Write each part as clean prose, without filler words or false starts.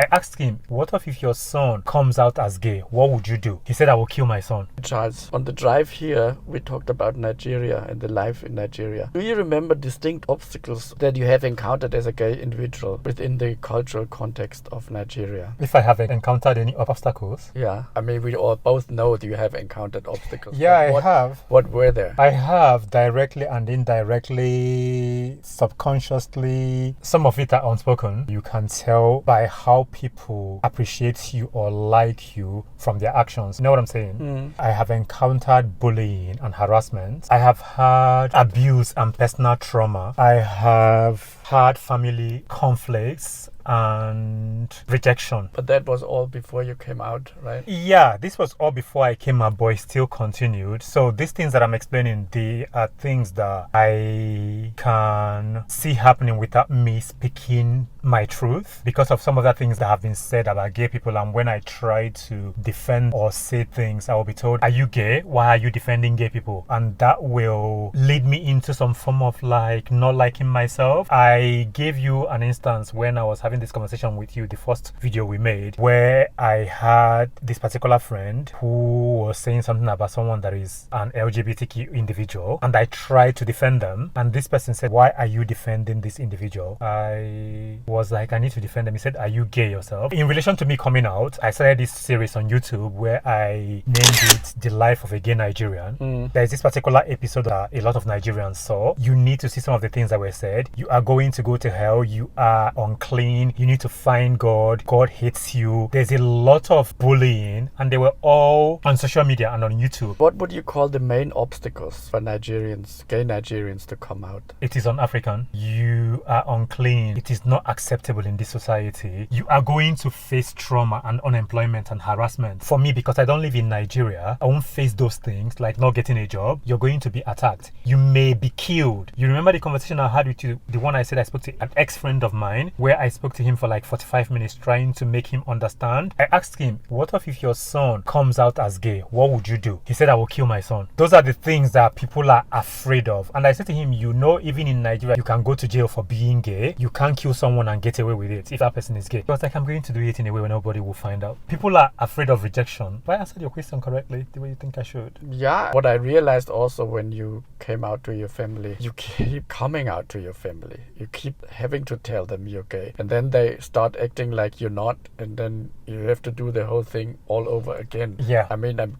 I asked him, what if your son comes out as gay? What would you do? He said, I will kill my son. Charles, on the drive here, we talked about Nigeria and the life in Nigeria. Do you remember distinct obstacles that you have encountered as a gay individual within the cultural context of Nigeria? If I have encountered any obstacles? Yeah, I mean, we all both know that you have encountered obstacles. Yeah, I have. What were there? I have, directly and indirectly, subconsciously. Some of it are unspoken. You can tell by how people appreciate you or like you from their actions. You know what I'm saying? I have encountered bullying and harassment. I have had abuse and personal trauma. I have had family conflicts and rejection. But that was all before you came out, right? Yeah, this was all before I came out, but it still continued. So these things that I'm explaining, they are things that I can see happening without me speaking my truth because of some of the things that have been said about gay people. And when I try to defend or say things, I will be told, are you gay? Why are you defending gay people? And that will lead me into some form of like not liking myself. I gave you an instance when I was having this conversation with you, the first video we made, where I had this particular friend who was saying something about someone that is an LGBTQ individual, and I tried to defend them, and this person said, why are you defending this individual? I was like, I need to defend them. He said, are you gay yourself? In relation to me coming out, I started this series on YouTube where I named it The Life of a Gay Nigerian. There's this particular episode that a lot of Nigerians saw. You need to see some of the things that were said. You are going to go to hell. You are unclean. You need to find God. God hates you. There's a lot of bullying, and they were all on social media and on YouTube. What would you call the main obstacles for Nigerians, gay Nigerians, to come out? It is un-African. You are unclean. It is not acceptable in this society. You are going to face trauma and unemployment and harassment. For me, because I don't live in Nigeria, I won't face those things like not getting a job. You're going to be attacked. You may be killed. You remember the conversation I had with you, the one I said I spoke to an ex-friend of mine, where I spoke to him for like 45 minutes trying to make him understand. I asked him, what if your son comes out as gay? What would you do? He said, I will kill my son. Those are the things that people are afraid of. And I said to him, you know, even in Nigeria, you can go to jail for being gay. You can't kill someone and get away with it if that person is gay. He was like, I'm going to do it in a way where nobody will find out. People are afraid of rejection. But I answered your question correctly, the way you think I should. Yeah. What I realized also when you came out to your family, you keep coming out to your family. You keep having to tell them you're gay. And then they start acting like you're not. And then you have to do the whole thing all over again. Yeah. I mean, I'm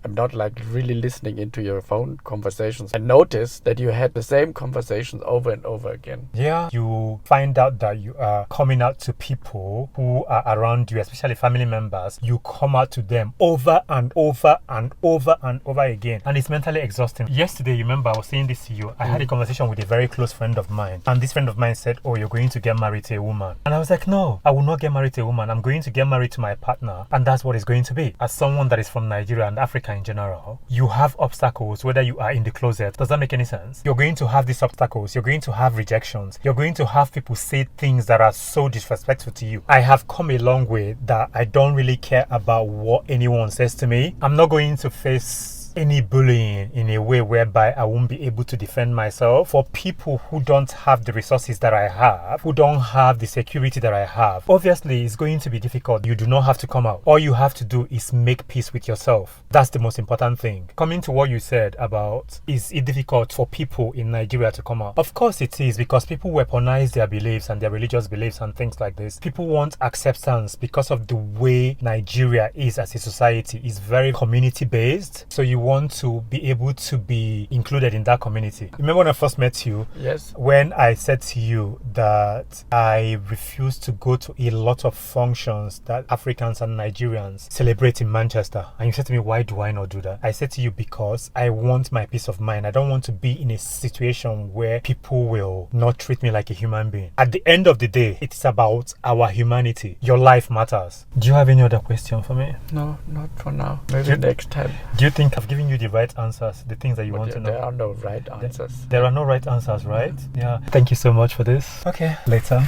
not like really listening into your phone conversations. I noticed that you had the same conversations over and over again. Yeah. You find out that you are coming out to people who are around you, especially family members. You come out to them over and over and over and over again. And it's mentally exhausting. Yesterday, you remember I was saying this to you. I had a conversation with a very close friend of mine. And this friend of mine said, oh, you're going to get married to a woman. And I was like, no, I will not get married to a woman. I'm going to get married to my partner. And that's what it's going to be. As someone that is from Nigeria and Africa in general, you have obstacles, whether you are in the closet. Does that make any sense? You're going to have these obstacles. You're going to have rejections. You're going to have people say things that are so disrespectful to you. I have come a long way that I don't really care about what anyone says to me. I'm not going to face any bullying in a way whereby I won't be able to defend myself. For people who don't have the resources that I have, who don't have the security that I have, obviously it's going to be difficult. You do not have to come out. All you have to do is make peace with yourself. That's the most important thing. Coming to what you said about, is it difficult for people in Nigeria to come out? Of course it is, because people weaponize their beliefs and their religious beliefs and things like this. People want acceptance because of the way Nigeria is as a society. It's very community based. So you want to be able to be included in that community. Remember when I first met you? Yes. When I said to you that I refuse to go to a lot of functions that Africans and Nigerians celebrate in Manchester. And you said to me, why do I not do that? I said to you, because I want my peace of mind. I don't want to be in a situation where people will not treat me like a human being. At the end of the day, it's about our humanity. Your life matters. Do you have any other question for me? No, not for now. Maybe next time. Do you think I've given you the right answers, the things that you want to know? There are no right answers. There are no right answers, right? Yeah. Thank you so much for this. Okay, later.